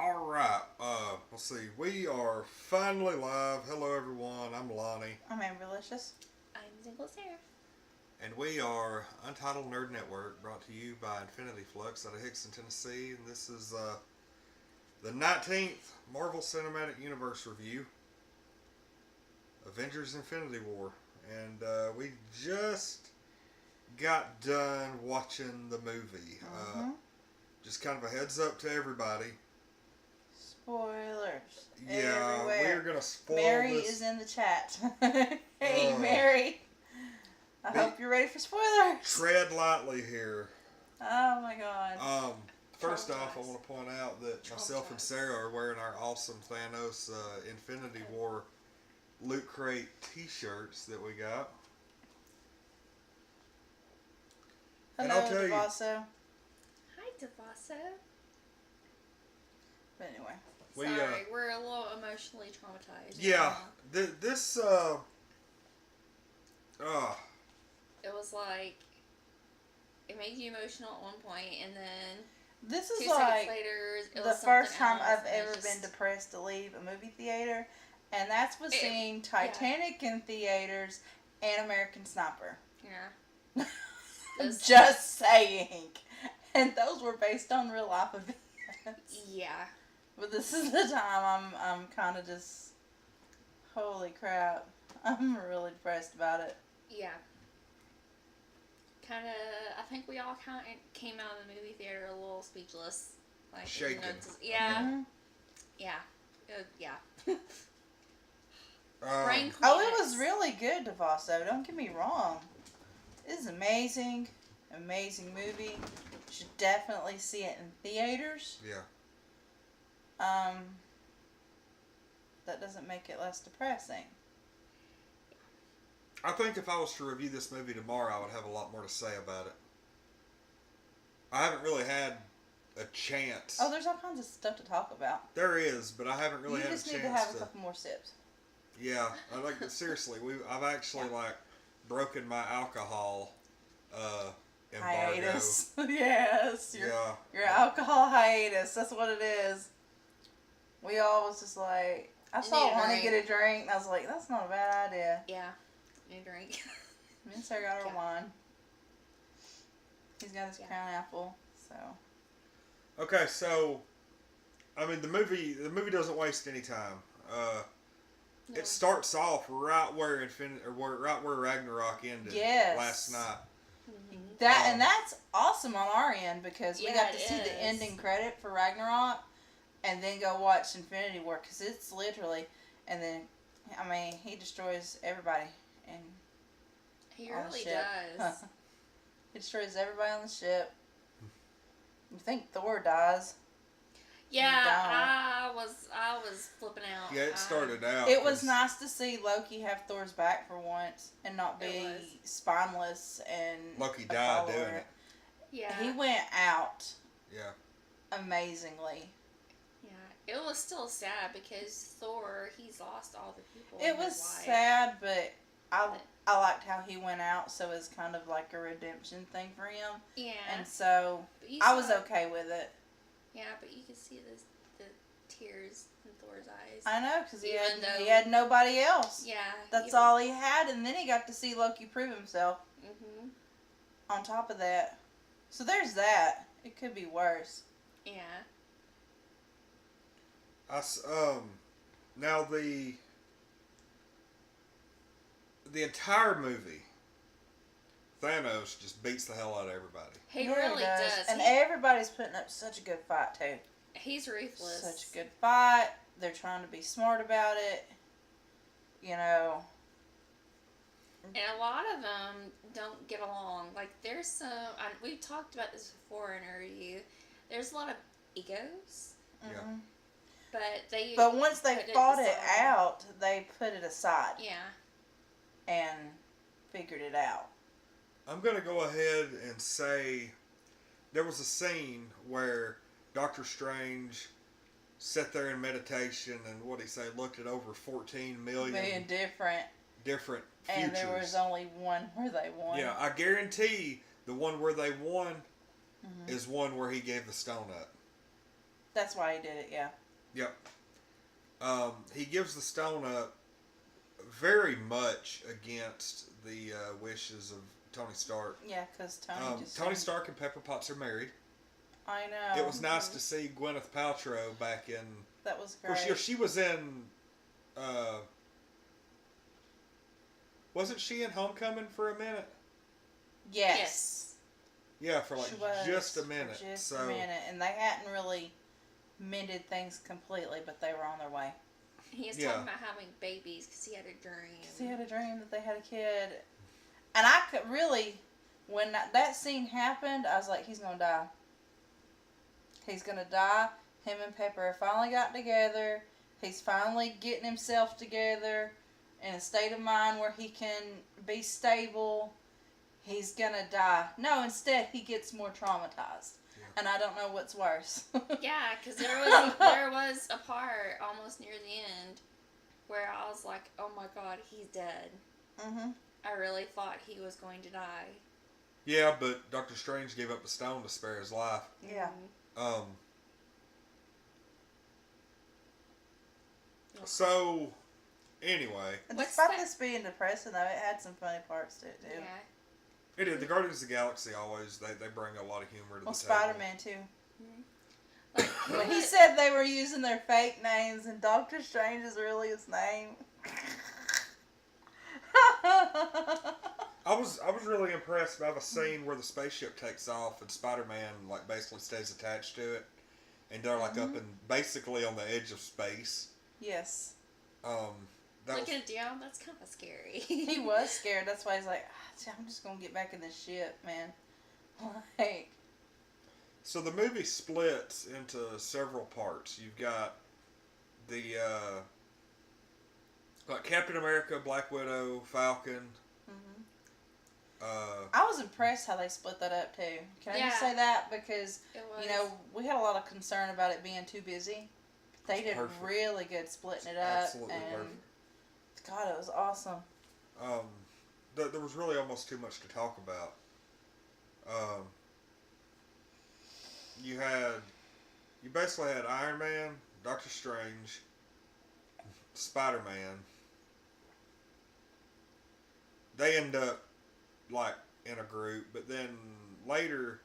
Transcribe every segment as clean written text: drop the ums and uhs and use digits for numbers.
All right. Let's see. We are finally live. Hello, everyone. I'm Lonnie, I'm Amberlicious. I'm single Sarah. and we are Untitled Nerd Network, brought to you by Infinity Flux out of Hickson, Tennessee. And this is the 19th Marvel Cinematic Universe review, Avengers: Infinity War, and we just got done watching the movie. Just kind of a heads up to everybody. Spoilers. Yeah, everywhere. we're gonna spoil Mary this. is in the chat. Hey, Oh. Mary. I hope you're ready for spoilers. Tread lightly here. Oh my god. First off, I want to point out that myself and Sarah are wearing our awesome Thanos Infinity War Loot Crate T-shirts that we got. And Hello, I'll tell you- Devasso. Hi, Devasso. But anyway. Sorry, we're a little emotionally traumatized. Yeah, this It was like, it made you emotional at one point, and then This is 2 like seconds later, it the was first something time else, I've and it ever just- been depressed to leave a movie theater. And that's with It- seeing Titanic in theaters and American Sniper. Yeah. This- Just saying. And those were based on real life events. Yeah. But this is the time I'm kind of just, holy crap. I'm really depressed about it. Yeah. Kind of, I think we all kind of came out of the movie theater a little speechless. Like, Shaken. Yeah. Mhm. Yeah. Yeah. um, Oh, it was really good, Devasso. Don't get me wrong. It is amazing. Amazing movie. You should definitely see it in theaters. yeah. That doesn't make it less depressing. I think if I was to review this movie tomorrow, I would have a lot more to say about it. I haven't really had a chance. Oh, there's all kinds of stuff to talk about. There is, but I haven't really You had a just chance need to have a couple more sips. Yeah, I like seriously. I've actually like broken my alcohol embargo. Hiatus. Yes. Yeah. Your alcohol hiatus. That's what it is. We all was just like, I saw Need a Lonnie drink. get a drink, and I was like, that's not a bad idea. Yeah. New drink. Me and Sarah got our Yeah. wine. He's got his Yeah. crown apple. So. Okay, so I mean the movie doesn't waste any time. No. It starts off right where right where Ragnarok ended Yes. last night. Mhm. And that's awesome on our end because we Yeah, got to it see the is. ending credit for Ragnarok and then go watch Infinity War because it's literally, and then, I mean, he destroys everybody and He on the really ship. does. He destroys everybody on the ship. You think Thor dies? Yeah, I was flipping out. Yeah, it started out. It was 'cause- nice to see Loki have Thor's back for once and not It be was. spineless and Loki a died follower. doing it. Yeah. He went out Yeah. amazingly. Yeah. It was still sad because Thor, he's lost all the people. It in was his life. sad, but I liked how he went out, so it's kind of like a redemption thing for him. Yeah. And so But you I was saw- okay with it. Yeah, but you could see the tears in Thor's eyes. I know, because he Even had, though- he had nobody else. Yeah. That's even- all he had, and then he got to see Loki prove himself Mhm. on top of that. So there's that. It could be worse. Yeah. Now the entire movie, Thanos just beats the hell out of everybody. He Yeah, really does. And everybody's putting up such a good fight, too. He's ruthless. Such a good fight. They're trying to be smart about it. You know. And a lot of them don't get along. Like, there's some, we've talked about this before in a review. There's a lot of egos, Yeah. mhm. but Once they put fought it aside. out, they put it aside Yeah. and figured it out. I'm gonna go ahead and say there was a scene where Doctor Strange sat there in meditation and what he say looked at over 14 million Being different. different futures. And there was only one where they won. Yeah, I guarantee the one where they won Mhm. is one where he gave the stone up. That's why he did it, yeah. Yep. He gives the stone up very much against the wishes of Tony Stark. Yeah, because Tony just... Tony Stark and Pepper Potts are married. I know. It was nice to see Gwyneth Paltrow back in... That was Of course, great. she was in... wasn't she in Homecoming for a minute? Yes. Yeah, for like She was, just a minute. for just so a minute. And they hadn't really mended things completely, but they were on their way. He was talking about having babies because he had a dream. Because he had a dream that they had a kid. And I could really... When that scene happened, I was like, he's going to die. He's going to die. Him and Pepper have finally got together. He's finally getting himself together in a state of mind where he can be stable. He's going to die. No, instead, he gets more traumatized. Yeah. And I don't know what's worse. Yeah, because there was a part almost near the end where I was like, oh my god, he's dead. Mm-hmm. I really thought he was going to die. Yeah, but Doctor Strange gave up a stone to spare his life. Yeah. So, anyway. And despite this being depressing, though, it had some funny parts to it, too. Yeah. It did. The Guardians of the Galaxy always, they bring a lot of humor to the table. Spider-Man, too. Mm-hmm. Like, When he said they were using their fake names and Doctor Strange is really his name. I was really impressed by the scene where the spaceship takes off and Spider-Man like basically stays attached to it, and they're like up and basically on the edge of space. Yes. Looking down, that's kind of scary. He was scared. That's why he's like, I'm just gonna get back in this ship, man. Like. So the movie splits into several parts. You've got the like Captain America, Black Widow, Falcon. I was impressed how they split that up too. Can I just say that? Because, you know, we had a lot of concern about it being too busy. They did really good splitting it up. Absolutely and perfect. God, it was awesome. There was really almost too much to talk about. You basically had Iron Man, Doctor Strange, Spider-Man. They end up like in a group, but then later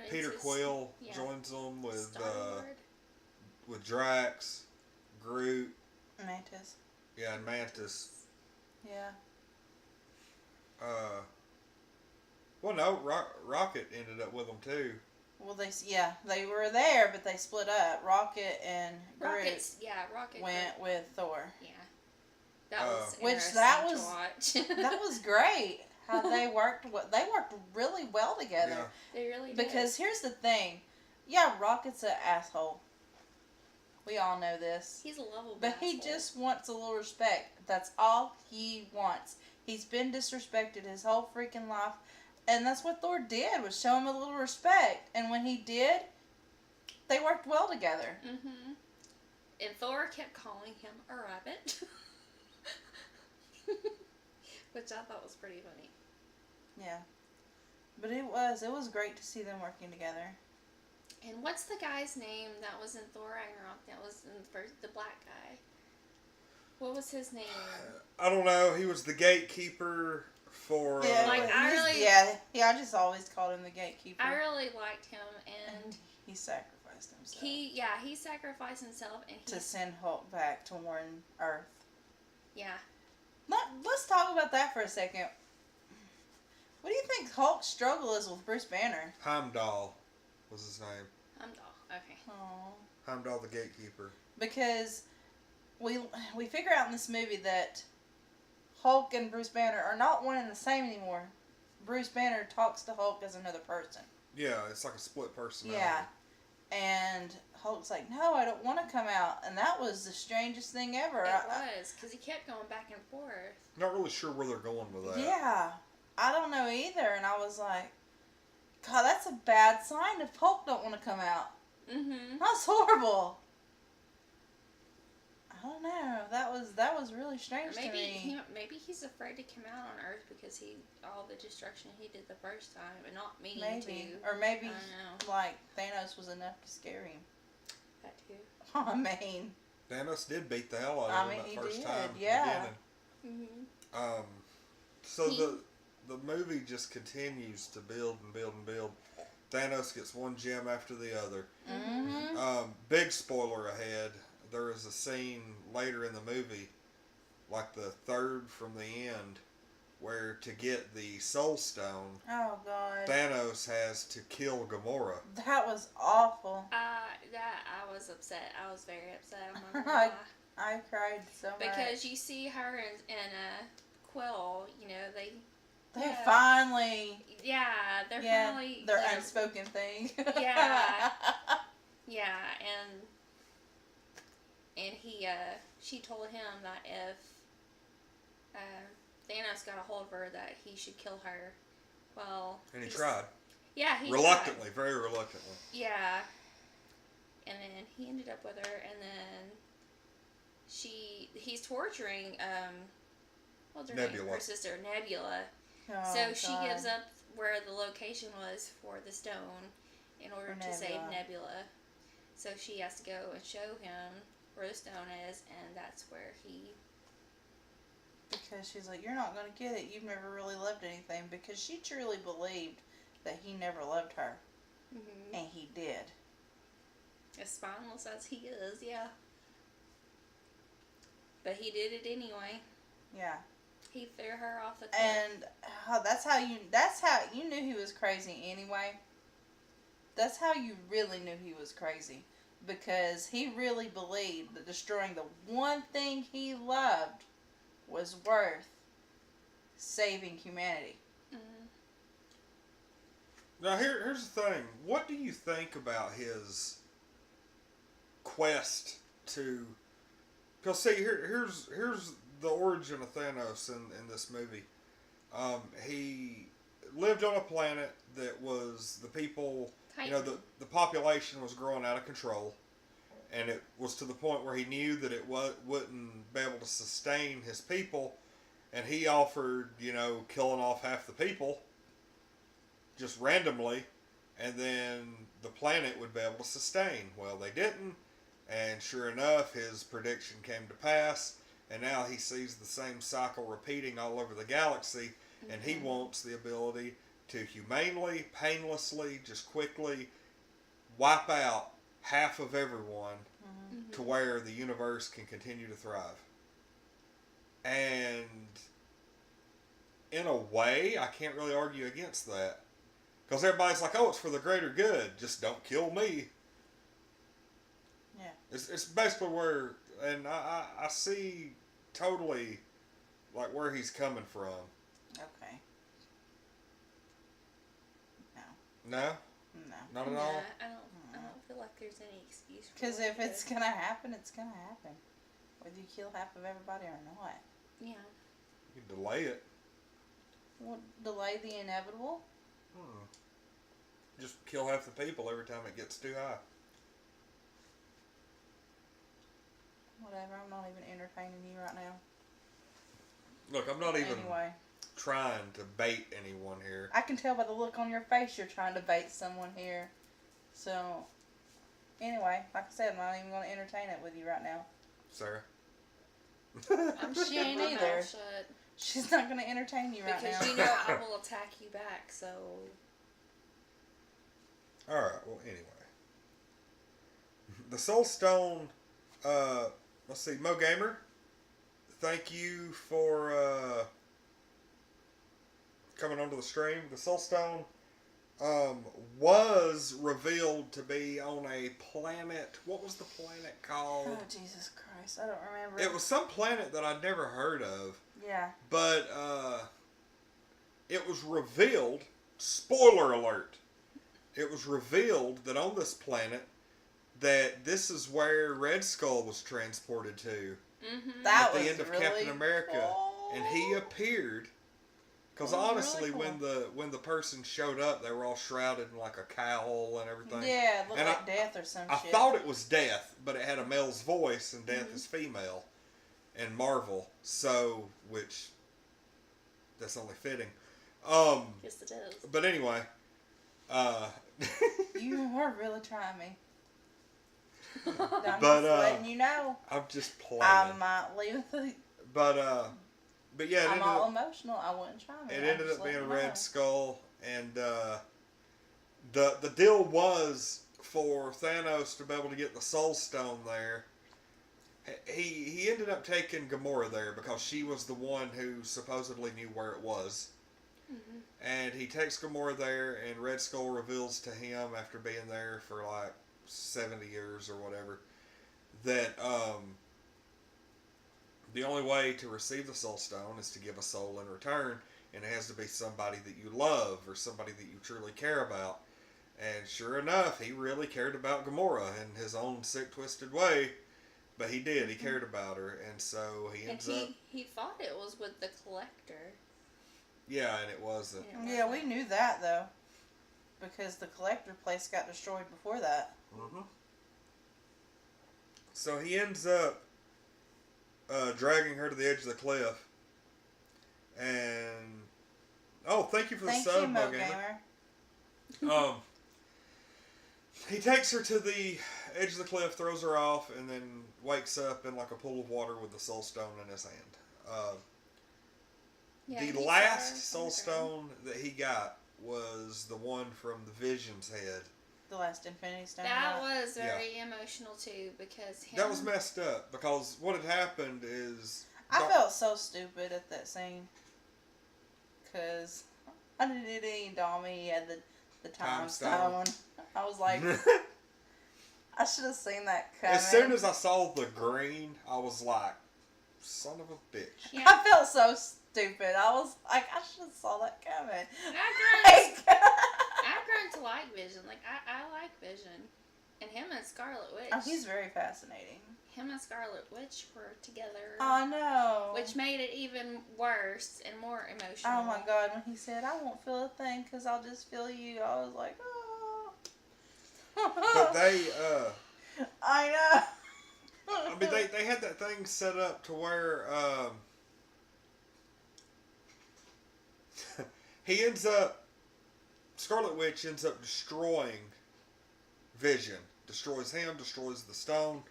Peter Quill joins them with Drax, Groot, Mantis. Yeah, and Mantis. Yeah. Well, no, Rocket ended up with them too. Well, they were there, but they split up. Rocket and Groot went with Thor. Yeah. That was to watch. That was great. How they worked really well together. Yeah. They really did. Because here's the thing. Yeah, Rocket's an asshole. We all know this. He's a lovable But he just wants a little respect. That's all he wants. He's been disrespected his whole freaking life. And that's what Thor did, was show him a little respect. And when he did, they worked well together. Mm-hmm. And Thor kept calling him a rabbit. Which I thought was pretty funny. Yeah. But it was great to see them working together. And what's the guy's name that was in Thor Ragnarok that was in the black guy? What was his name? I don't know. He was the gatekeeper for... I just always called him the gatekeeper. I really liked him, and he sacrificed himself. He sacrificed himself to send Hulk back to warn Earth. Yeah. Let's talk about that for a second. What do you think Hulk's struggle is with Bruce Banner? Heimdall was his name. Heimdall, okay. Aww. Heimdall the gatekeeper. Because we figure out in this movie that Hulk and Bruce Banner are not one and the same anymore. Bruce Banner talks to Hulk as another person. Yeah, it's like a split personality. Yeah. And Hulk's like, no, I don't want to come out. And that was the strangest thing ever. It was, because he kept going back and forth. Not really sure where they're going with that. Yeah. I don't know either. And I was like, God, that's a bad sign if Hulk don't want to come out. Mm-hmm. That's horrible. I don't know. That was really strange Or to me. maybe he's afraid to come out on Earth because all the destruction he did the first time and not meaning Maybe. to. Or maybe, I don't know. like, Thanos was enough to scare him. That too. I mean. Thanos did beat the hell out I of mean, him he that first did, time. at the yeah. beginning. Mhm. So the movie just continues to build and build and build. Thanos gets one gem after the other. Mm-hmm. Big spoiler ahead. There is a scene later in the movie, like the third from the end, where to get the Soul Stone, Oh, God. Thanos has to kill Gamora. That was awful. That I was upset. I was very upset. I'm not gonna lie. I cried so much. Because you see her and Quill, they yeah. Finally. Yeah, they're Yeah, finally their unspoken thing. Yeah. Yeah, and she told him that if Thanos got a hold of her, that he should kill her. Well, And he tried. Yeah, he reluctantly, tried. very reluctantly. Yeah, and then he ended up with her, and then he's torturing what's her Nebula. name? Her sister Nebula. Oh, So she God. gives up where the location was for the stone in order to save Nebula. So she has to go and show him where the stone is, and that's where he... Because she's like, you're not going to get it. You've never really loved anything. Because she truly believed that he never loved her. Mm-hmm. And he did. As spineless as he is, yeah. But he did it anyway. Yeah. He threw her off the cliff. And that's how you knew he was crazy anyway. That's how you really knew he was crazy. Because he really believed that destroying the one thing he loved was worth saving humanity. Mm-hmm. Now here's the thing. What do you think about his quest to... Because see, here's the origin of Thanos in this movie. He lived on a planet that was the people... Titan. The population was growing out of control. And it was to the point where he knew that it wouldn't be able to sustain his people. And he offered, killing off half the people. Just randomly. And then the planet would be able to sustain. Well, they didn't. And sure enough, his prediction came to pass. And now he sees the same cycle repeating all over the galaxy. Mm-hmm. And he wants the ability to humanely, painlessly, just quickly wipe out half of everyone Mm-hmm. to where the universe can continue to thrive. And in a way, I can't really argue against that. Because everybody's like, oh, it's for the greater good. Just don't kill me. Yeah. It's basically where, and I see totally like where he's coming from. Okay. No? No. Not at all? I don't feel like there's any excuse for Because it. if it's going to happen, it's going to happen. Whether you kill half of everybody or not. Yeah. You can delay it. Well, delay the inevitable? Just kill half the people every time it gets too high. Whatever, I'm not even entertaining you right now. Look, I'm not even Anyway. trying to bait anyone here. I can tell by the look on your face you're trying to bait someone here. So, anyway, like I said, I'm not even going to entertain it with you right now. Sarah? She ain't My either. mouth shut. She's not going to entertain you right now. Because I will attack you back, so... Alright, well, anyway. The Soul Stone, let's see, Mo Gamer, thank you for coming onto the stream. The Soul Stone was revealed to be on a planet. What was the planet called? Oh, Jesus Christ. I don't remember. It was some planet that I'd never heard of. Yeah. But it was revealed, spoiler alert, it was revealed that on this planet that this is where Red Skull was transported to Mm-hmm. That at the was end of really Captain America. cool. And he appeared Because It was honestly, really cool. when the person showed up, they were all shrouded in like a cowl and everything. Yeah, it looked And like death or some I shit. thought it was Death, but it had a male's voice, and Death Mhm. is female in Marvel. So, which that's only fitting. Yes, it is. But anyway, uh, You were really trying me. I'm But, just letting you know. I'm just playing. I might leave the. But yeah, I'm all emotional. I wouldn't try me. it I'm ended just up being letting you Red know. Skull, and the deal was for Thanos to be able to get the Soul Stone there. He ended up taking Gamora there because she was the one who supposedly knew where it was. Mm-hmm. And he takes Gamora there, and Red Skull reveals to him after being there for like 70 years or whatever that the only way to receive the Soul Stone is to give a soul in return, and it has to be somebody that you love or somebody that you truly care about. And sure enough, he really cared about Gamora in his own sick, twisted way. But he did. He cared about her, and so he And ends up. he thought it was with the Collector. Yeah, and it wasn't. Yeah, we knew that though, because the collector place got destroyed before that. Mm-hmm. So he ends up dragging her to the edge of the cliff, and thank you for the Thank sub, you, Mo Gamer. Gamer. He takes her to the edge of the cliff, throws her off, and then wakes up in like a pool of water with the Soul Stone in his hand. Yeah, The he last saw Soul her Stone that he got was the one from the Vision's head. The last Infinity Stone. That right? was very emotional too because him. That was messed up because what had happened is I felt so stupid at that scene. Because I didn't dawn me. He had the time stone. I was like, I should have seen that coming. As soon as I saw the green, I was like, son of a bitch. Yeah. I felt so stupid. I was like, I should have saw that coming. I've grown to like Vision. Like I like Vision, and him and Scarlet Witch. Oh, he's very fascinating. Him and Scarlet Witch were together. I know. Which made it even worse and more emotional. Oh my God, when he said, I won't feel a thing because I'll just feel you, I was like, oh. But they, I know. I mean, they had that thing set up to where he ends up, Scarlet Witch ends up destroying Vision. Destroys him, destroys the stone,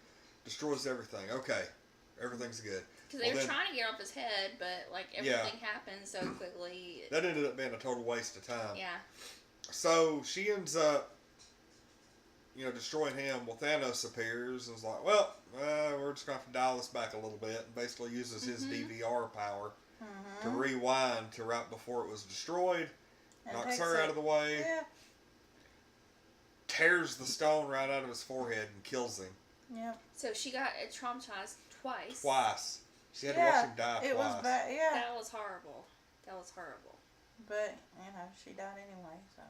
destroys everything. Okay, everything's good. Because they were trying to get off his head, but like everything happened so quickly. That ended up being a total waste of time. Yeah. So she ends up, destroying him. Well, Thanos appears and is like, well, we're just going to have to dial this back a little bit. And basically uses his DVR power to rewind to right before it was destroyed. And knocks her out of the way. Yeah. Tears the stone right out of his forehead and kills him. Yeah. So she got traumatized twice. Twice. She had to watch him die It twice. was bad. Yeah. That was horrible. That was horrible. But, she died anyway, so.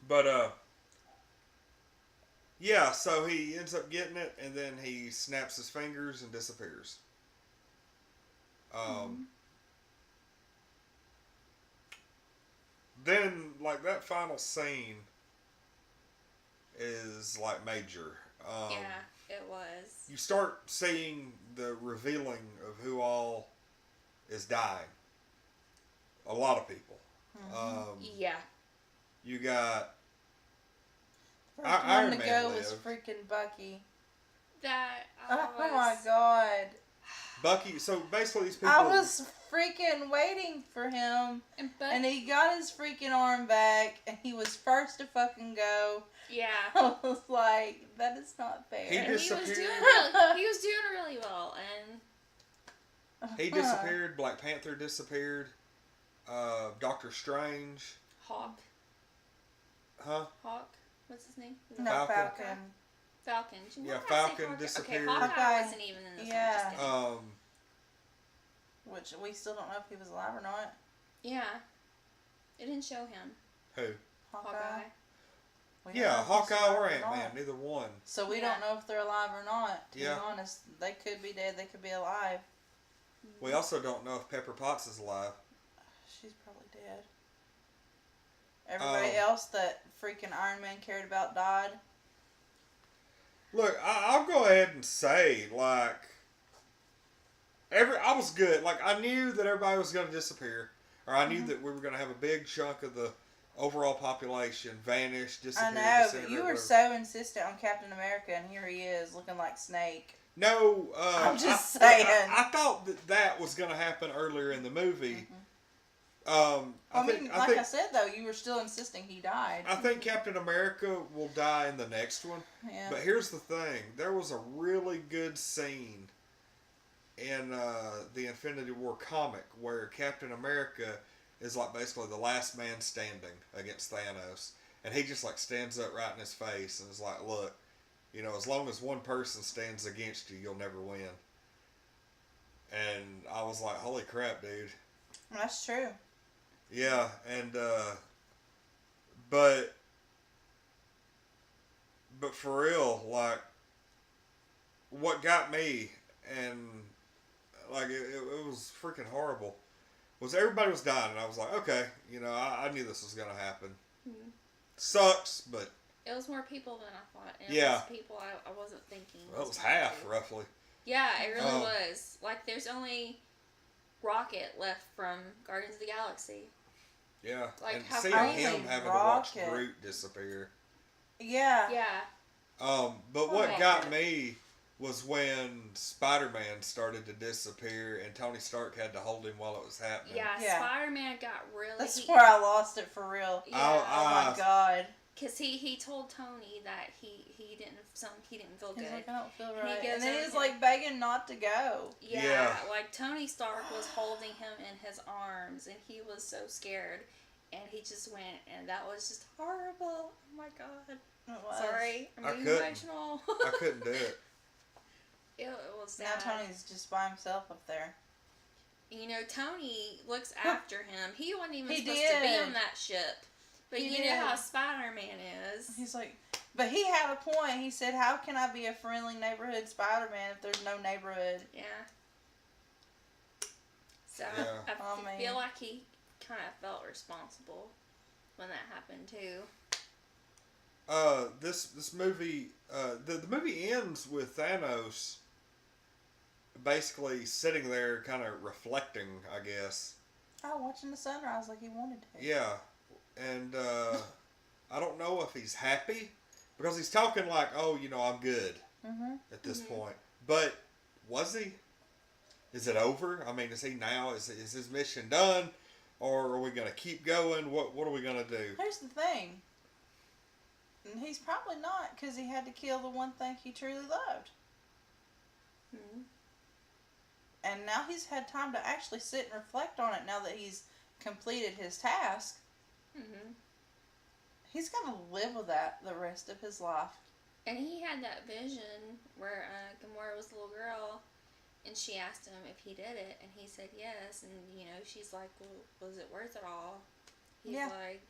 But, yeah, so he ends up getting it, and then he snaps his fingers and disappears. Then, like, that final scene is, like, major. Yeah, it was. You start seeing the revealing of who all is dying. A lot of people. Yeah. You got First Iron one to Man go was lived. freaking Bucky. That Oh my God. Bucky. So basically, these people. I was freaking waiting for him, and he got his freaking arm back, and he was first to fucking go. Yeah. I was like, that is not fair. He He was disappeared. doing really well, and He disappeared. Black Panther disappeared. Doctor Strange. Hawk. Huh? Hawk. What's his name? No, Falcon. Falcon. Falcon. Yeah, Why did I say Falcon Hawkeye? disappeared. Okay, Hawkeye Hawkeye. wasn't even in this Yeah. one. Just kidding. Which we still don't know if he was alive or not. Yeah. It didn't show him. Who? Hawkeye. We don't Yeah, know if he's Hawkeye alive or or Ant-Man. not. Neither one. So we Yeah. don't know if they're alive or not. To Yeah. be honest, they could be dead. They could be alive. We also don't know if Pepper Potts is alive. She's probably dead. Everybody else that freaking Iron Man cared about died. Look, I'll go ahead and say, like, I was good. Like, I knew that everybody was going to disappear. Or I knew that we were going to have a big chunk of the overall population vanish, disappear, I know, disintegrate, but you were whatever. so insistent on Captain America, and here he is looking like Snake. No, I'm just saying. I thought that was going to happen earlier in the movie. I think, I said, though, you were still insisting he died. I think Captain America will die in the next one. Yeah. But here's the thing. There was a really good scene in the Infinity War comic where Captain America is like basically the last man standing against Thanos. And he just like stands up right in his face and is like, look, you know, as long as one person stands against you, you'll never win. And I was like, holy crap, dude. That's true. Yeah, and but for real, like, what got me, and like it was freaking horrible, was everybody was dying, and I was like, okay, you know, I knew this was gonna happen. Mm-hmm. Sucks, but it was more people than I thought. And yeah, it was people I wasn't thinking. Well, it was half roughly. Yeah, it really was. Like, there's only Rocket left from Guardians of the Galaxy. Yeah, like, and how seeing crazy. him having Rocket. to watch Groot disappear. Yeah. Yeah. But what got me was when Spider-Man started to disappear and Tony Stark had to hold him while it was happening. Yeah. Spider-Man got really... That's where I lost it for real. Yeah. Oh my god. Because he told Tony that he didn't feel good. He's like, I don't feel right. He And then he was like begging not to go. Yeah, like Tony Stark was holding him in his arms and he was so scared. And he just went, and that was just horrible. Oh my god. It was. Sorry, I'm being emotional. I couldn't do it. It was sad. Now Tony's just by himself up there. You know, Tony looks after him. He wasn't even supposed did. to be on that ship. But you know how Spider-Man is. He's like, but he had a point. He said, how can I be a friendly neighborhood Spider-Man if there's no neighborhood? Yeah. So Yeah. I feel like he kind of felt responsible when that happened too. This movie, the movie ends with Thanos basically sitting there kind of reflecting, I guess. Oh, watching the sunrise like he wanted to. Yeah, and I don't know if he's happy because he's talking like, oh, you know, I'm good at this point. But was he? Is it over? I mean, is he now? Is his mission done? Or are we going to keep going? What are we going to do? Here's the thing. He's probably not, because he had to kill the one thing he truly loved. Mm-hmm. And now he's had time to actually sit and reflect on it now that he's completed his task. Mm-hmm. He's going to live with that the rest of his life. And he had that vision where Gamora was a little girl, and she asked him if he did it, and he said yes. And, you know, she's like, well, was it worth it all? He's like,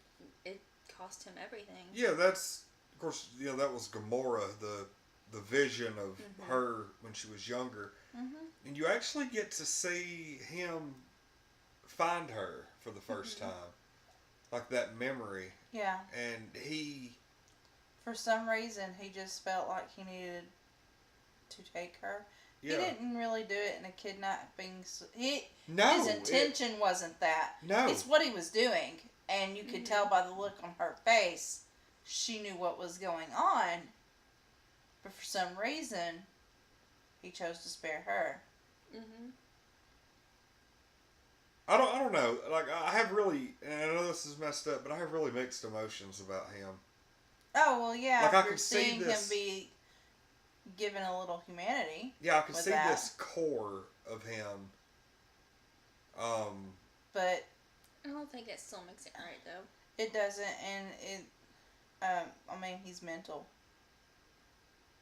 it cost him everything. Yeah, that's, of course, you know, that was Gamora, the vision of her when she was younger. Mm-hmm. And you actually get to see him find her for the first time. Like that memory. Yeah. And he... For some reason, he just felt like he needed to take her. Yeah. He didn't really do it in a kidnapping... His intention wasn't that. No. It's what he was doing. And you could tell by the look on her face, she knew what was going on. But for some reason, he chose to spare her. Mm-hmm. I don't know. Like, I have really, and I know this is messed up, but I have really mixed emotions about him. Oh, well, yeah. Like, I after could see seeing this, him be given a little humanity. Yeah, I could see this core of him. But I don't think it still makes it right, though. It doesn't, and it, I mean, he's mental.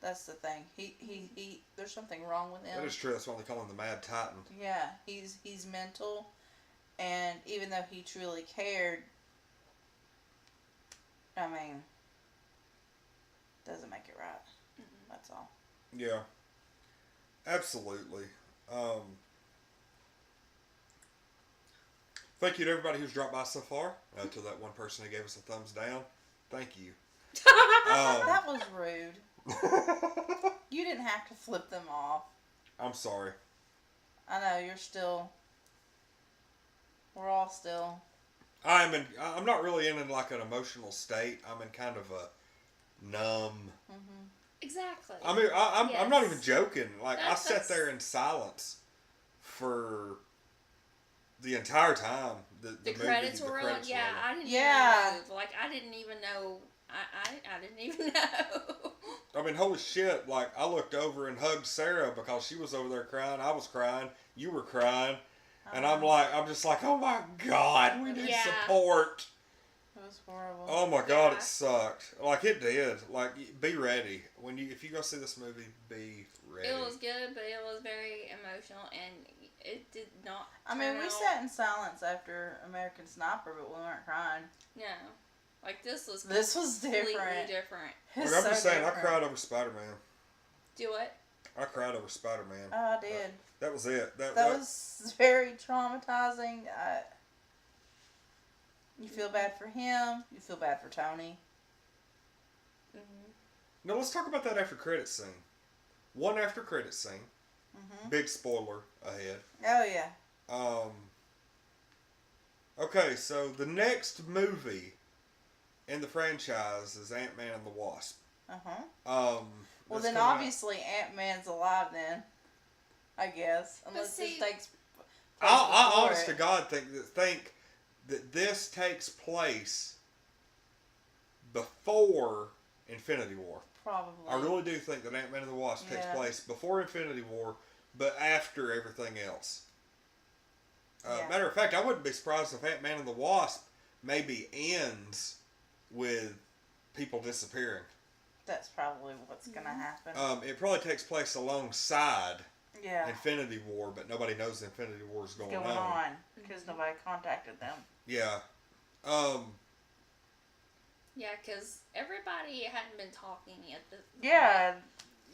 That's the thing. He there's something wrong with him. That is true. That's why they call him the Mad Titan. Yeah, he's mental, and even though he truly cared, I mean, doesn't make it right. That's all. Yeah, absolutely. Thank you to everybody who's dropped by so far. To that one person who gave us a thumbs down. Thank you. That was rude. You didn't have to flip them off. I'm sorry. I know, you're still... We're all still... I'm not really in like an emotional state. I'm in kind of a numb... Mm-hmm. Exactly. I mean, I'm not Yes. even joking. Like, I sat That's- there in silence for the entire time. The movie, credits were rolling. credits Yeah, rolling. I didn't Yeah. even know. Like, I didn't even know. I didn't even know. I mean, holy shit. Like, I looked over and hugged Sarah because she was over there crying. I was crying. You were crying. And I'm just like, oh my God, we need Yeah. support. It was horrible. Oh my God, Yeah. it sucked. Like, it did. Like, be ready. If you go see this movie, be ready. It was good, but it was very emotional, and it did not. I mean, we turn out- sat in silence after American Sniper, but we weren't crying. No, like this was. This was completely different. different. Like, It's I'm so just saying, different. I cried over Spider-Man. Do what? I cried over Spider-Man. Oh, I did. That was it. That was very traumatizing. You feel bad for him. You feel bad for Tony. Mm-hmm. Now, let's talk about that after credits scene. One after credits scene. Mm-hmm. Big spoiler ahead. Oh, yeah. Okay, so the next movie in the franchise is Ant-Man and the Wasp. Uh-huh. Well, that's then coming out- obviously Ant-Man's alive then. I guess. Unless see, this takes place I before honest it. to God think that this takes place before Infinity War. Probably. I really do think that Ant-Man and the Wasp takes Yeah. place before Infinity War, but after everything else. Yeah. Matter of fact, I wouldn't be surprised if Ant-Man and the Wasp maybe ends with people disappearing. That's probably what's going to happen. It probably takes place alongside yeah. Infinity War, but nobody knows the Infinity War is going on. Because nobody contacted them. Yeah. Yeah, because everybody hadn't been talking yet. Yeah.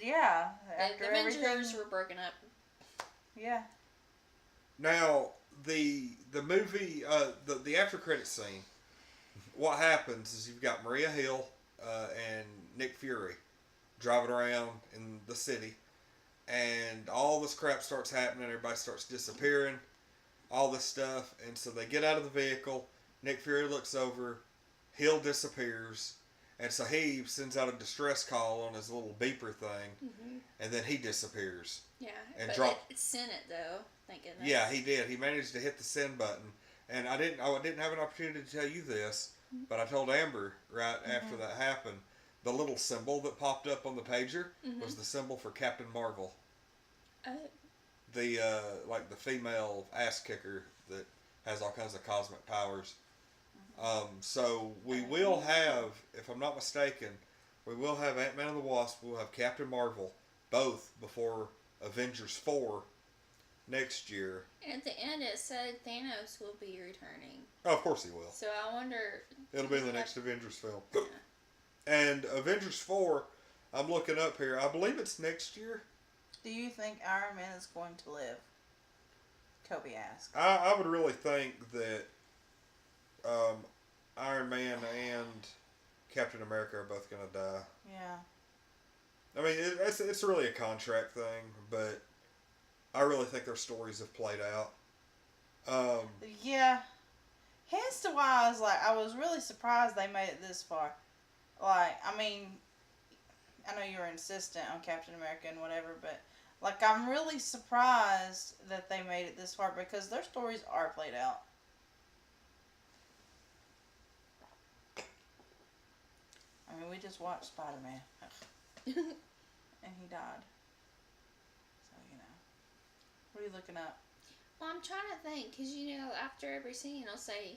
Yeah. The After Avengers everything. were broken up. Yeah. Now, the movie, the after credit scene, what happens is you've got Maria Hill and Nick Fury driving around in the city, and all this crap starts happening. Everybody starts disappearing, all this stuff, and so they get out of the vehicle. Nick Fury looks over, Hill disappears, and so he sends out a distress call on his little beeper thing, Mm-hmm. and then he disappears. Yeah, And but drop- it sent it though. Thank goodness. Yeah, he did. He managed to hit the send button, and I didn't have an opportunity to tell you this, but I told Amber right after that happened. The little symbol that popped up on the pager was the symbol for Captain Marvel, Oh, the like the female ass kicker that has all kinds of cosmic powers. So we will have, if I'm not mistaken, we will have Ant-Man and the Wasp. We'll have Captain Marvel, both before Avengers 4 next year. and at the end it said Thanos will be returning. Oh, of course he will. So I wonder. It'll be in the next Avengers film. And Avengers 4, I'm looking up here. I believe it's next year. Do you think Iron Man is going to live? Kobe asked. I would really think that Iron Man and Captain America are both going to die. Yeah. I mean, it's really a contract thing, but I really think their stories have played out. Yeah. Hence to why I was really surprised they made it this far. Like, I mean, I know you were insistent on Captain America and whatever, but like, I'm really surprised that they made it this far because their stories are played out. I mean, we just watched Spider-Man. And he died. So, you know. What are you looking up? Well, I'm trying to think because after every scene it'll say,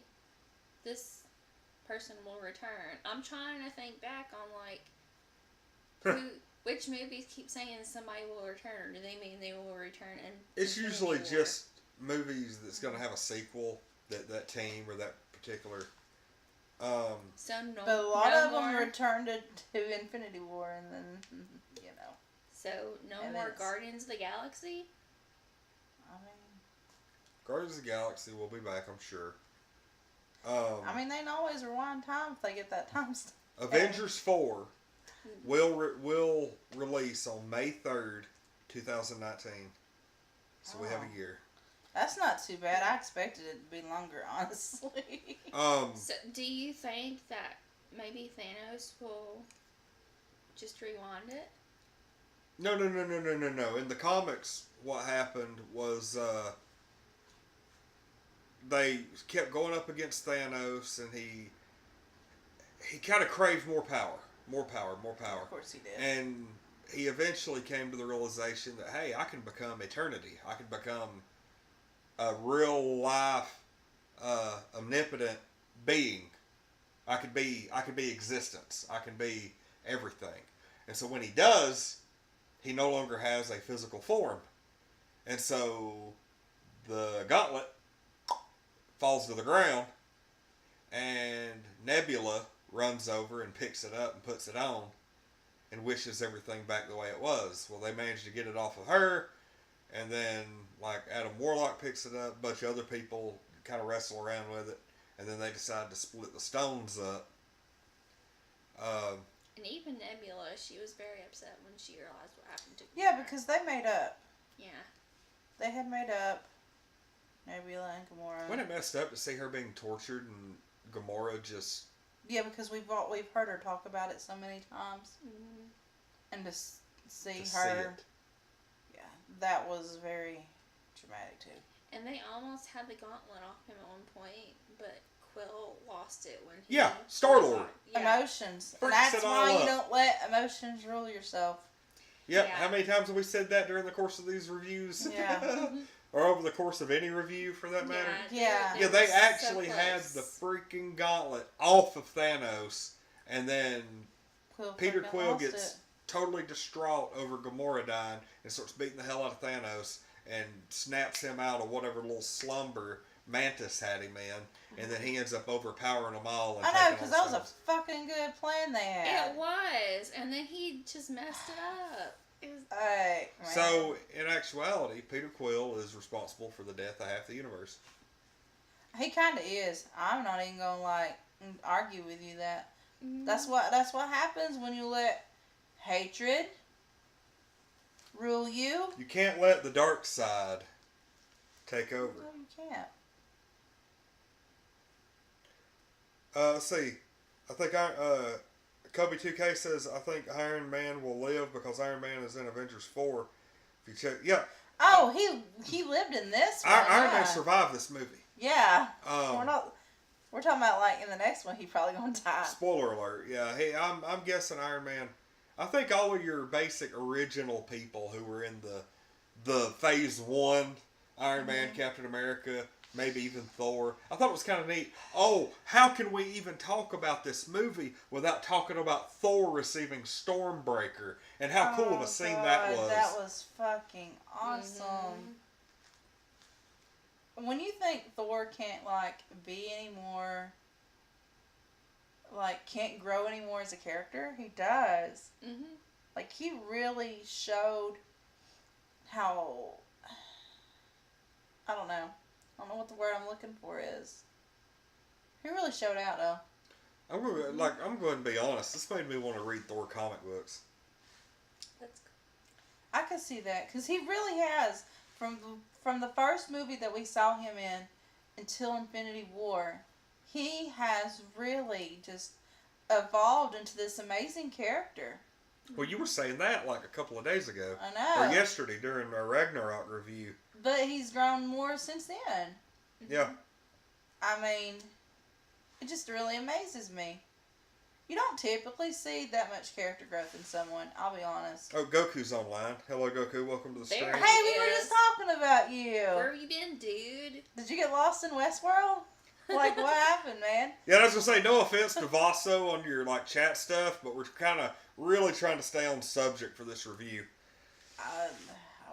"This person will return." I'm trying to think back on which movies keep saying somebody will return, or do they mean they will return? And It's usually just movies that's going to have a sequel, that team or that particular... So no, But a lot no of them more, returned to Infinity War, and then, you know. So no And more it's- Guardians of the Galaxy. I mean, Guardians of the Galaxy will be back, I'm sure. I mean, they can always rewind time if they get that time stuff. Avengers 4 will release on May 3rd, 2019. So we have a year. That's not too bad. I expected it to be longer, honestly. So, do you think that maybe Thanos will just rewind it? No. In the comics, what happened was they kept going up against Thanos, and he kind of craved more power. Of course he did. And he eventually came to the realization that, hey, I can become eternity. I can become a real life, omnipotent being. I could be existence. I can be everything. And so when he does, he no longer has a physical form. And so the gauntlet falls to the ground, and Nebula runs over and picks it up and puts it on and wishes everything back the way it was. Well, they managed to get it off of her, and then like Adam Warlock picks it up, a bunch of other people kind of wrestle around with it, and then they decide to split the stones up. And even Nebula, she was very upset when she realized what happened to her. Yeah, because they made up. Yeah. They had made up Nebula and Gamora. Wasn't it messed up to see her being tortured and Gamora just... Yeah, because we've heard her talk about it so many times. Mm-hmm. And to see her... see it. Yeah, that was very traumatic too. And they almost had the gauntlet off him at one point, but Quill lost it when he... Yeah, Star-Lord. Yeah. Emotions. Freaks That's it all why you up. don't let emotions rule yourself. Yep. Yeah. How many times have we said that during the course of these reviews? Yeah. Or over the course of any review, for that matter? Yeah. Yeah, they were actually so had close. the freaking gauntlet off of Thanos, and then Peter freaking Quill lost gets it. totally distraught over Gamora dying and starts beating the hell out of Thanos and snaps him out of whatever little slumber Mantis had him in, and then he ends up overpowering them all. And I know, taking because on that was a Thanos. fucking good plan they had. It was, and then he just messed it up. It was, Hey, man. So, in actuality, Peter Quill is responsible for the death of half the universe. He kind of is. I'm not even gonna argue with you that. mm, That's what happens when you let hatred rule you. You can't let the dark side take over. No, you can't. Let's see. I think Kobe 2K says, I think Iron Man will live because Iron Man is in Avengers 4. If you check, yeah. Oh, he lived in this one. Iron yeah. Man survived this movie. Yeah. We're talking about in the next one he probably gonna die. Spoiler alert. Yeah. Hey, I'm guessing Iron Man. I think all of your basic original people who were in the Phase 1, Iron Man, Captain America, maybe even Thor. I thought it was kind of neat. Oh, how can we even talk about this movie without talking about Thor receiving Stormbreaker and how cool of a scene that was? That was fucking awesome. When you think Thor can't be anymore, can't grow anymore as a character, he does. mm-hmm. He really showed how, I don't know what the word I'm looking for is. He really showed out though. I'm going to be honest. This made me want to read Thor comic books. That's cool. I could see that because he really has from the first movie that we saw him in until Infinity War. He has really just evolved into this amazing character. Well, you were saying that a couple of days ago. I know. Or yesterday during our Ragnarok review. But he's grown more since then. Yeah. I mean, it just really amazes me. You don't typically see that much character growth in someone, I'll be honest. Oh, Goku's online. Hello, Goku. Welcome to the stream. There. Hey, we were Yes. just talking about you. Where have you been, dude? Did you get lost in Westworld? What happened, man? Yeah, I was going to say, no offense to Vaso on your chat stuff, but we're kind of really trying to stay on subject for this review. I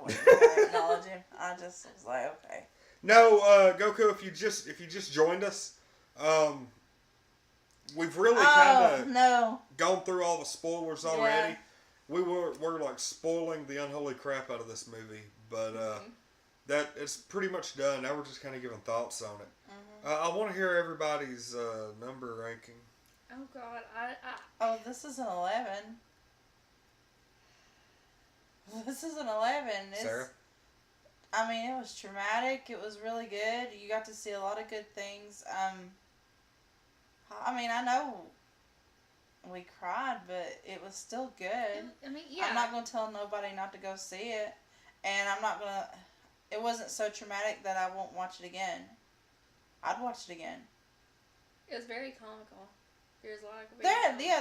wasn't going to acknowledge him. I just was like, okay. No, Goku, if you just joined us, we've really kind of no. gone through all the spoilers already. Yeah. We're spoiling the unholy crap out of this movie, but that it's pretty much done. Now we're just kind of giving thoughts on it. Mm-hmm. I want to hear everybody's number ranking. Oh God, I Oh, this is an 11. This is an 11. Sarah? I mean, it was traumatic. It was really good. You got to see a lot of good things. I mean, I know we cried, but it was still good. I mean, yeah. I'm not going to tell nobody not to go see it. And I'm not going to... It wasn't so traumatic that I won't watch it again. I'd watch it again. It was very comical. There's a lot of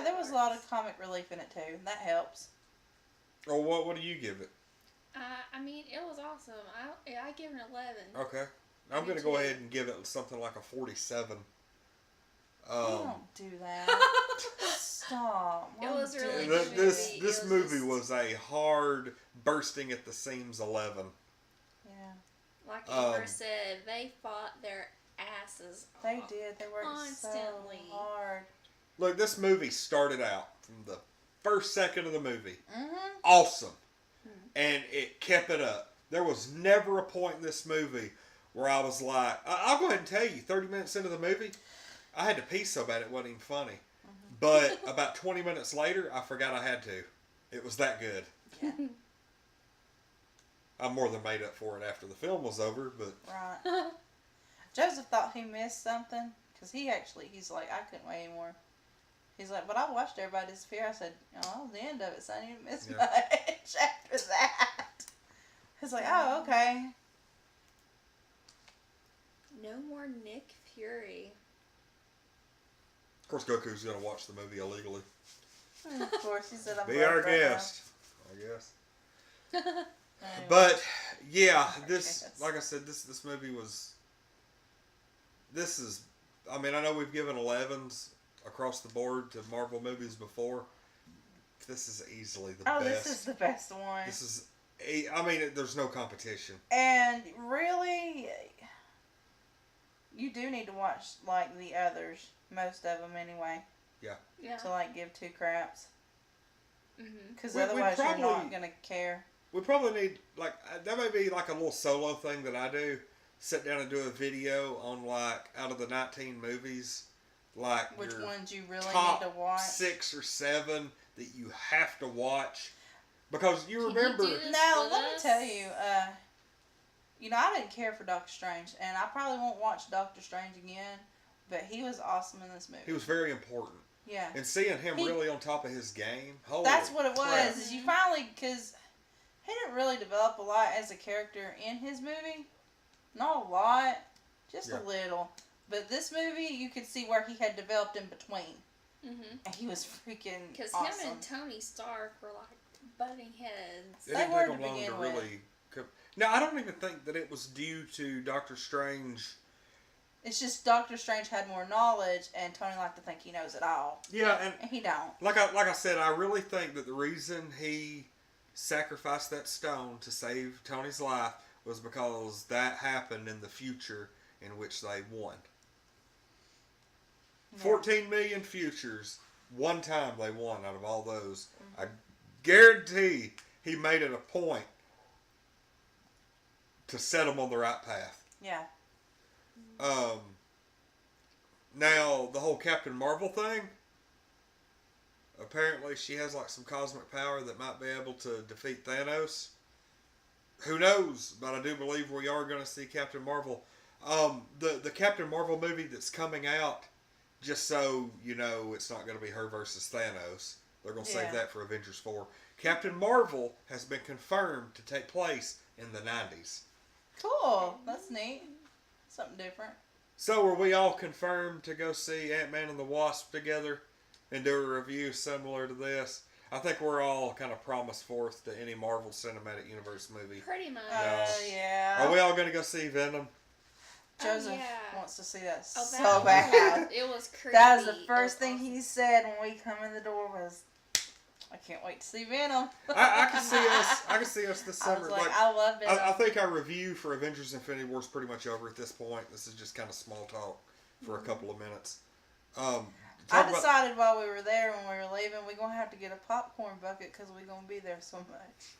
There was a lot of comic relief in it too. That helps. Or what do you give it? I mean, it was awesome. I give it an 11. Okay. I'm Me going to too. go ahead and give it something like a 47. You don't do that. Stop. It was really Th- good this movie. this It was movie just- was a hard bursting at the seams 11. Yeah. Like Amber said, they fought their asses off. They did. They worked Constantly. so hard. Look, this movie started out from the first second of the movie. Mm-hmm. Awesome. And it kept it up. There was never a point in this movie where I was like, I'll go ahead and tell you, 30 minutes into the movie, I had to pee so bad it wasn't even funny. But about 20 minutes later, I forgot I had to. It was that good. Yeah. I more than made up for it after the film was over, but Right. Joseph thought he missed something because he's like, I couldn't wait anymore. He's like, but I watched everybody disappear. I said, oh, that was the end of it, so I didn't miss Yeah. much after that. He's like, oh, okay. No more Nick Fury. of course Goku's going to watch the movie illegally. And of course, he said, I'm Be broke our right now. guest, I guess. Anyway. But yeah, this Yes. like I said, this movie was. This is, I mean, I know we've given 11s across the board to Marvel movies before. This is easily the best. This is the best one. This is, I mean, there's no competition. And really, you do need to watch like the others, most of them anyway, Yeah. to like give two craps. Mhm. Because We otherwise you're probably- not gonna care. We probably need like that may be like a little solo thing that I do. Sit down and do a video on like out of the 19 movies, like Which your ones you really top need to watch? 6 or 7 that you have to watch because you Can you remember. do this? Now with let me us? tell you, I didn't care for Doctor Strange, and I probably won't watch Doctor Strange again. But he was awesome in this movie. He was very important. Yeah. And seeing him He- really on top of his game, holy That's what it was. crap. Is you finally, because he didn't really develop a lot as a character in his movie. Not a lot, just Yeah. a little. But this movie, you could see where he had developed in between, Mhm. and he was freaking Because awesome. him and Tony Stark were like butting heads. It They didn't were take to him long begin to with. really. Now I don't even think that it was due to Doctor Strange. It's just Doctor Strange had more knowledge, and Tony liked to think he knows it all, Yeah, and and he don't. like I said, I really think that the reason he sacrificed that stone to save Tony's life was because that happened in the future in which they won. Yeah. 14 million futures. One time they won out of all those. Mm-hmm. I guarantee he made it a point to set them on the right path. Yeah. Now, the whole Captain Marvel thing, apparently she has like some cosmic power that might be able to defeat Thanos. Who knows? But I do believe we are going to see Captain Marvel. The Captain Marvel movie that's coming out, just so you know, it's not going to be her versus Thanos. They're going to save Yeah. that for Avengers 4. Captain Marvel has been confirmed to take place in the 90s. Cool. That's neat. Something different. So are we all confirmed to go see Ant-Man and the Wasp together and do a review similar to this? I think we're all kind of promised forth to any Marvel Cinematic Universe movie. Pretty much. Yeah. Are we all going to go see Venom? Joseph yeah. wants to see that Oh, so that bad. It was creepy. That was the It first was thing awesome. he said when we come in the door was, I can't wait to see Venom. I can see us this I summer. was like, I love Venom. I think our review for Avengers Infinity War is pretty much over at this point. This is just kind of small talk for a couple of minutes. I Talk about- decided while we were there when we were leaving, we're going to have to get a popcorn bucket because we're going to be there so much.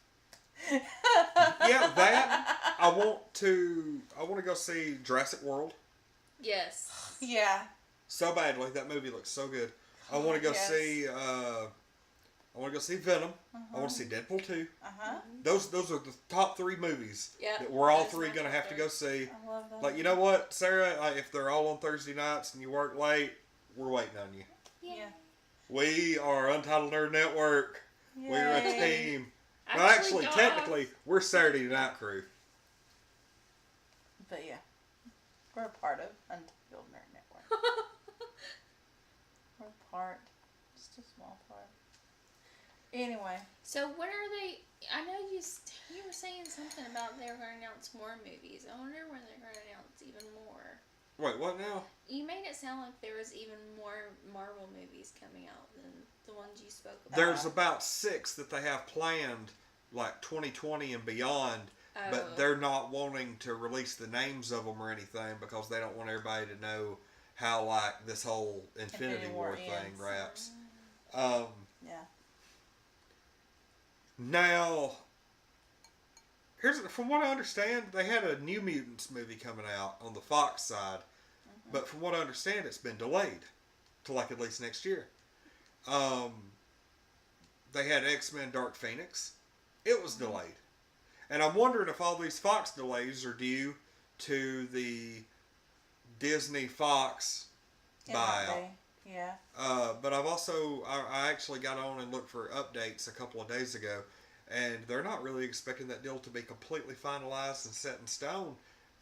Yeah, that I want to go see Jurassic World Yes. Yeah. so badly. That movie looks so good. I want to go Yes. see. I want to go see Venom. I want to see Deadpool 2. Uh-huh. Those are the top 3 movies Yeah, that we're all those three are my gonna have to go favorite. see. I love that. Like, you know what, Sarah? If they're all on Thursday nights and you work late, we're waiting on you. Yeah. We are Untitled Nerd Network. Yay. We're a team. I Well, actually, got technically, we're Saturday Night Crew. But yeah, we're a part of Untitled Nerd Network. off. We're a part, just a small part. Anyway, So when are they? I know you were saying something about they were going to announce more movies. I wonder when they're going to announce even more. Wait, what now? You made it sound like there was even more Marvel movies coming out than the ones you spoke about. There's about 6 that they have planned, like 2020 and beyond, but they're not wanting to release the names of them or anything because they don't want everybody to know how, like, this whole Infinity War thing ends. wraps. yeah. Now, from what I understand, they had a New Mutants movie coming out on the Fox side, but from what I understand, it's been delayed to like at least next year. They had X-Men Dark Phoenix. It was delayed. And I'm wondering if all these Fox delays are due to the Disney Fox buyout. Yeah. But I actually got on and looked for updates a couple of days ago, and they're not really expecting that deal to be completely finalized and set in stone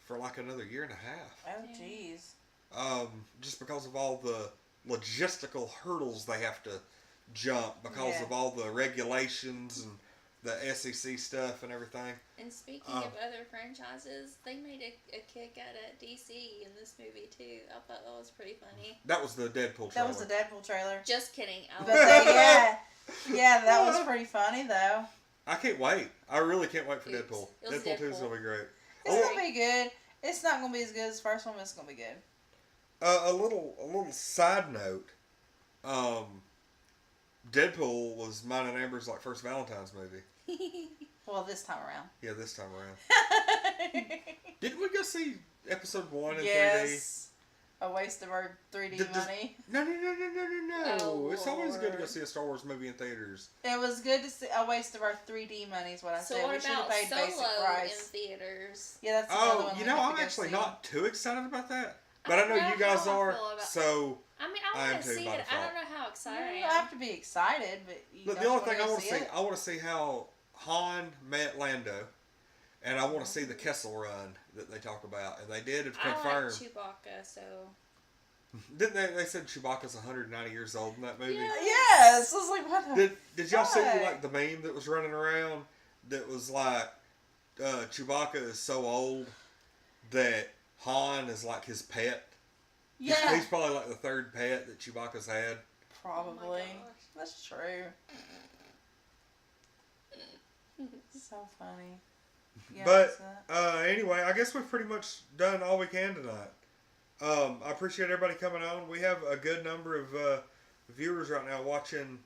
for like another year and a half. Oh, jeez. Just because of all the logistical hurdles they have to jump because of all the regulations and the SEC stuff and everything. And speaking of other franchises, they made a kick out at DC in this movie too. I thought that was pretty funny. That was the Deadpool trailer. That was the Deadpool trailer. Just kidding. But yeah, that was pretty funny though. I can't wait. I really can't wait for Oops. Deadpool. It was Deadpool 2 is Deadpool. going to be great. It's gonna be good. It's not gonna be as good as the first one, but it's gonna be good. A little side note. Deadpool was mine and Amber's like first Valentine's movie. Well, this time around. Yeah, this time around. Didn't we go see episode 1 in 3D? Yes. A waste of our 3D money. No. Oh, It's always good to go Lord. see a Star Wars movie in theaters. It was good to see a waste of our 3D money is what I So said. what We should have about paid basic Solo in price. theaters? Yeah, that's another Oh, one. you we know, have to I'm go actually see. not too excited about that. But I I know don't you know guys how I are, feel about- so... I mean, I I am want to too, see by it. I default. don't know how excited I You am. don't have to be excited, but you But don't the only thing I go want to see, it. I want to see how Han met Lando, and I want to see the Kessel Run that they talk about, and they did I like confirm. Chewbacca, so Didn't they? They said Chewbacca's 190 years old in that movie. Yeah. Yes, I was like, what the? Did y'all see Why? like the meme that was running around that was like Chewbacca is so old that Han is like his pet. Yeah, He's probably like the 3rd pet that Chewbacca's had. probably. Oh my gosh. That's true. So funny. Yeah, But so- anyway, I guess we've pretty much done all we can tonight. I appreciate everybody coming on. We have a good number of viewers right now watching,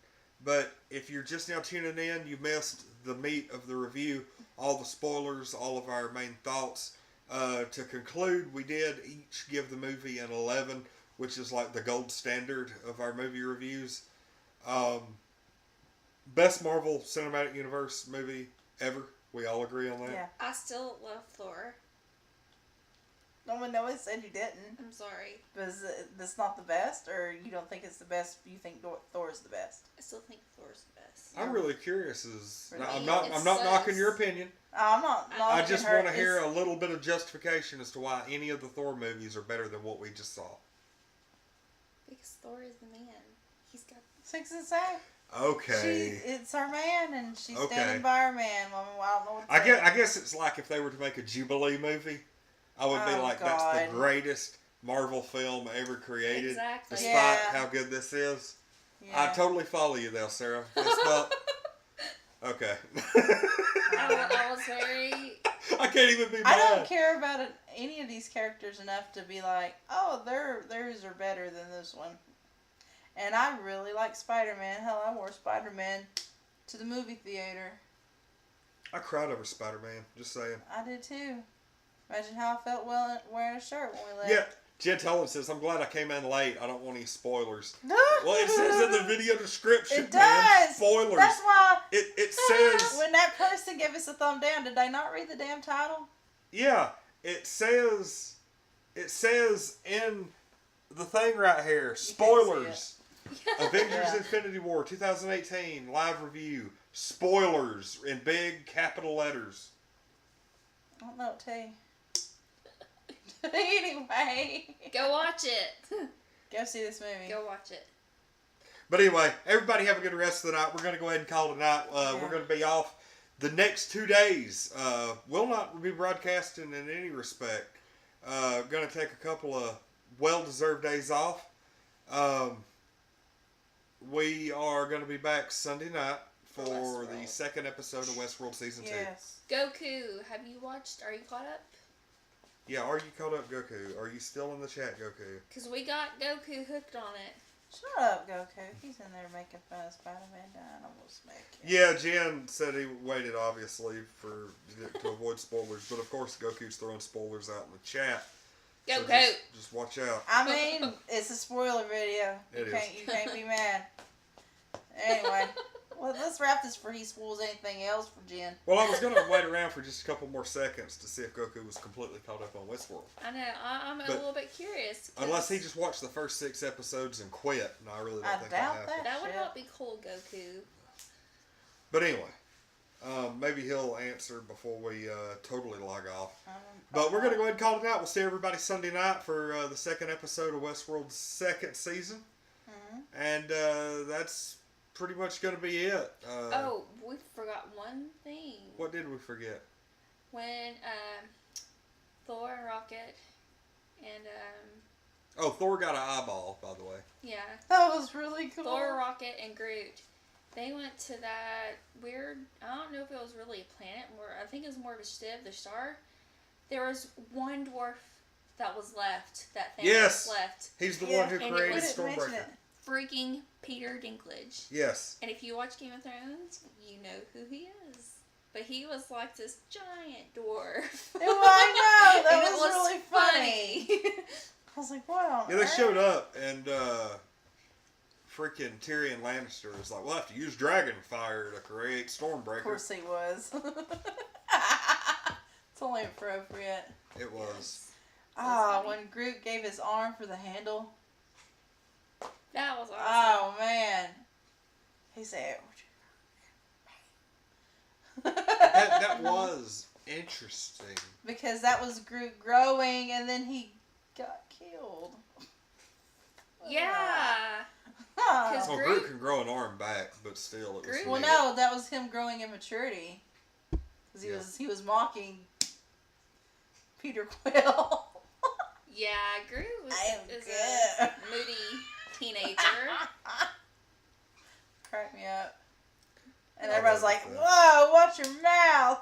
but if you're just now tuning in, you missed the meat of the review, all the spoilers, all of our main thoughts. To conclude, we did each give the movie an 11, which is like the gold standard of our movie reviews. Best Marvel Cinematic Universe movie ever. We all agree on that. yeah. I still love Thor. No one said you didn't. I'm sorry. Is this not the best, or you don't think it's the best? You think Thor's the best? I still think Thor's the best. I'm really curious. Really? I'm not It's knocking so- your opinion. I'm not. I knocking just her. want to hear It's- a little bit of justification as to why any of the Thor movies are better than what we just saw. Because Thor is the man. He's got. 6 and 7. Okay. It's her man, and she's Okay. standing by her man. Well, I don't know what to I say. guess it's like if they were to make a Jubilee movie, I would be Oh, like, that's God. the greatest Marvel film ever created. Exactly. Despite Yeah. how good this is. Yeah. I totally follow you there, Sarah. Fist bump. Okay. I was very. I can't even be mad. I don't care about any of these characters enough to be like, oh, theirs are better than this one. And I really like Spider-Man. Hell, I wore Spider-Man to the movie theater. I cried over Spider-Man. Just saying. I did too. Imagine how I felt wearing a shirt when we left. Yeah. Jen Tolan says, I'm glad I came in late. I don't want any spoilers. No. Well, it says in the video description, It man. does. Spoilers. That's why. It says... When that person gave us a thumb down, did they not read the damn title? Yeah. It says in the thing right here, spoilers. Avengers Infinity War 2018 live review. Spoilers in big capital letters. I don't know what to tell you. Anyway. Go watch it. Go see this movie. Go watch it. But anyway, everybody have a good rest of the night. We're going to go ahead and call it a night. We're going to be off the next 2 days. We'll not be broadcasting in any respect. Going to take a couple of well-deserved days off. We are going to be back Sunday night for the second episode of Westworld Season 2. Yes. Goku, have you watched? Are you caught up? Yeah, are you caught up, Goku? Are you still in the chat, Goku? Because we got Goku hooked on it. Shut up, Goku. He's in there making fun of Spider-Man dying. I'm going to smack him. Yeah, Jen said he waited, obviously, to avoid spoilers. But, of course, Goku's throwing spoilers out in the chat. Goku. So just watch out. I mean, it's a spoiler video. It is. You can't be mad. Anyway, well, let's wrap this before he spoils anything else for Jen. Well, I was going to wait around for just a couple more seconds to see if Goku was completely caught up on Westworld. I know. I'm a little bit curious. Unless he just watched the first 6 episodes and quit. And I really don't think that doubt happened. That would shit. not be cool, Goku. But anyway, maybe he'll answer before we totally log off. But we're going to go ahead and call it out. We'll see everybody Sunday night for the second episode of Westworld's second season. Mm-hmm. And that's pretty much going to be it. We forgot one thing. What did we forget? When Thor and Rocket and Thor got an eyeball, by the way. yeah, That was really cool. Thor, Rocket, and Groot. They went to that weird. I don't know if it was really a planet. I think it was more of a shiv, the star. There was one dwarf that was left. That thing Yes! was left. He's the Yeah, one who and it created was- Stormbreaker. Freaking Peter Dinklage. Yes. And if you watch Game of Thrones, you know who he is. But he was like this giant dwarf. I know. That And it was really funny. I was like, what? Yeah, they showed up, and freaking Tyrion Lannister was like, we'll have to use dragon fire to create Stormbreaker. Of course he was. It's only appropriate. It was. When Groot gave his arm for the handle. That was awesome. Oh, man. He said... That was interesting. Because that was Groot growing, and then he got killed. Yeah. Huh. Well, Groot can grow an arm back, but still, it was. Groot- Well, neat. no, that was him growing in maturity. Because he was mocking Peter Quill. Yeah, Groot is good. a moody teenager. Crack me up. And I everybody's love like, that. whoa, watch your mouth.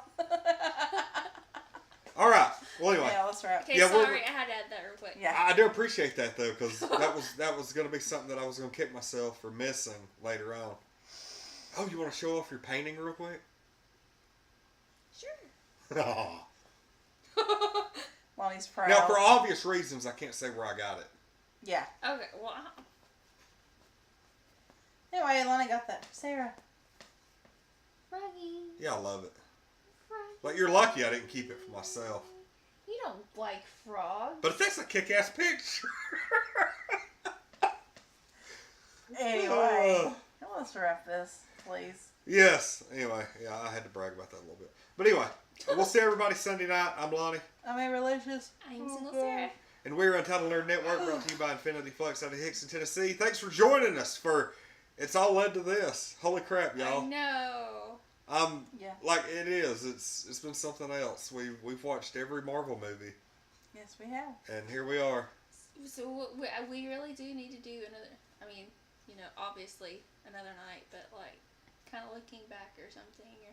All right. Well, anyway, Yeah, let's wrap. Okay, Yeah, we're- sorry, I had to add that real quick. Yeah. I do appreciate that though, because that was going to be something that I was going to kick myself for missing later on. Oh, you want to show off your painting real quick? Sure. Aw. Lonnie's proud. Now, for obvious reasons, I can't say where I got it. Yeah. Okay, well, Anyway, Lonnie got that. Sarah. Froggy. Yeah, I love it. Froggy. But you're lucky I didn't keep it for myself. You don't like frogs. But that's a kick-ass picture. Anyway, let's wrap this, please. Yes. Anyway, yeah, I had to brag about that a little bit. But anyway, we'll see everybody Sunday night. I'm Lonnie. I'm Amberlicious. I'm single Sarah. And we're Untitled Nerd Network, brought to you by Infinity Flux out of Hickson, Tennessee. Thanks for joining us for It's All Led to This. Holy crap, y'all. I know. Yeah. Like it is. It's been something else. We've watched every Marvel movie. Yes, we have. And here we are. So we really do need to do another. I mean, you know, obviously another night, but like, kind of looking back or something, or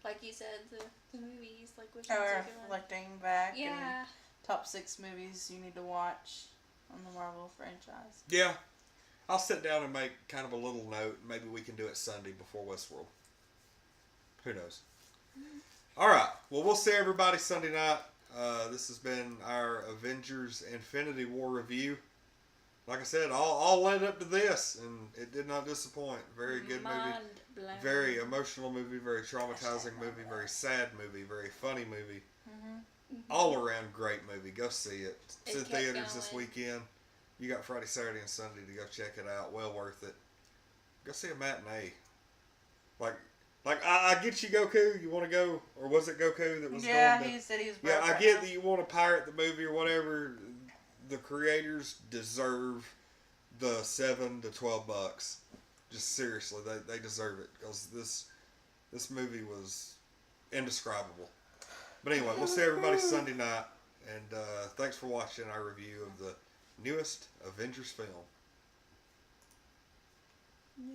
like you said, the movies, like which ones Or are good. reflecting back. Yeah. And top 6 movies you need to watch on the Marvel franchise. Yeah. I'll sit down and make kind of a little note. Maybe we can do it Sunday before Westworld. Who knows? All right. Well, we'll see everybody Sunday night. This has been our Avengers Infinity War review. Like I said, all led up to this, and it did not disappoint. Very good movie. Mind blown. Very emotional movie. Very traumatizing movie. Very sad movie. Very funny movie. All around great movie. Go see it. It's in kept theaters this going. weekend. You got Friday, Saturday, and Sunday to go check it out. Well worth it. Go see a matinee. Like I get you, Goku. You want to go, or was it Goku that was Yeah, going? he said he was. Yeah, broke I right get now. that you want to pirate the movie or whatever. The creators deserve the $7 to $12. Just seriously, they deserve it because this movie was indescribable. But anyway, we'll see everybody Sunday night, and thanks for watching our review of the newest Avengers film. Yay.